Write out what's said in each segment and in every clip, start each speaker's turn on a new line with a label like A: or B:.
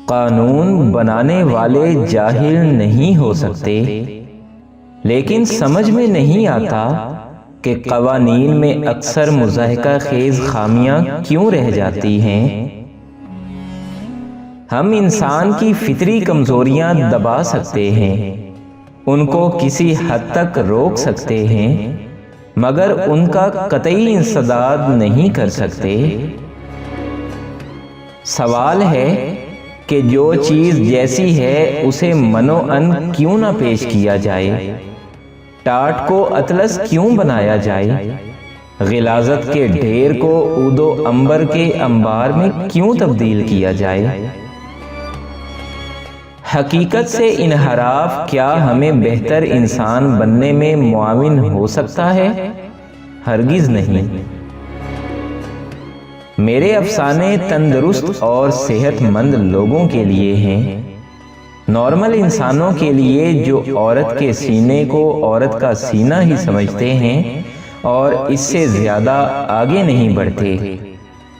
A: قانون بنانے والے جاہل نہیں ہو سکتے، لیکن سمجھ میں نہیں آتا کہ قوانین میں اکثر مضحکہ خیز خامیاں کیوں رہ جاتی ہیں۔ ہم انسان کی فطری کمزوریاں دبا سکتے ہیں، ان کو کسی حد تک روک سکتے ہیں، مگر ان کا قطعی انسداد نہیں کر سکتے۔ سوال ہے کہ جو چیز جیسی ہے اسے منوعن کیوں نہ پیش کیا جائے، ٹاٹ کو اطلس کیوں بنایا جائے، غلاظت کے ڈھیر کو عود و عنبر کے انبار میں کیوں تبدیل کیا جائے۔ حقیقت سے انحراف کیا ہمیں بہتر انسان بننے میں معاون ہو سکتا ہے؟ ہرگز نہیں۔ میرے افسانے تندرست اور صحت مند لوگوں کے لیے ہیں، نارمل انسانوں کے لیے جو عورت کے سینے کو عورت کا سینہ ہی سمجھتے ہیں اور اس سے زیادہ آگے نہیں بڑھتے،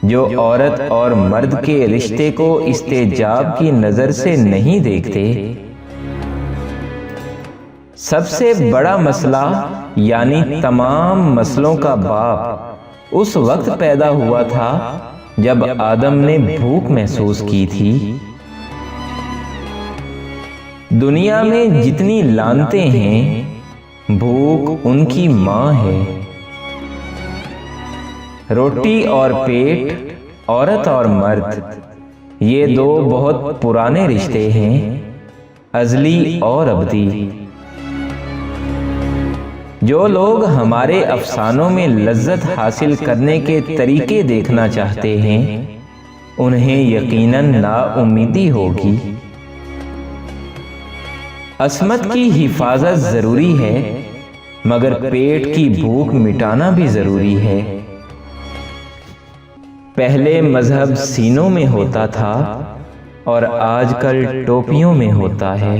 A: جو عورت اور مرد کے رشتے کو استحجاب کی نظر سے نہیں دیکھتے۔ سب سے بڑا مسئلہ یعنی تمام مسئلوں کا باپ اس وقت پیدا ہوا تھا جب آدم نے بھوک محسوس کی تھی۔ دنیا میں جتنی لعنتیں ہیں، بھوک ان کی ماں ہے۔ روٹی اور پیٹ، عورت اور مرد، یہ دو بہت پرانے رشتے ہیں، ازلی اور ابدی۔ جو لوگ ہمارے افسانوں میں لذت حاصل کرنے کے طریقے دیکھنا چاہتے ہیں، انہیں یقیناً نا امیدی ہوگی۔ عصمت کی حفاظت ضروری ہے، مگر پیٹ کی بھوک مٹانا بھی ضروری ہے۔ پہلے مذہب سینوں میں ہوتا تھا اور آج کل ٹوپیوں میں ہوتا ہے۔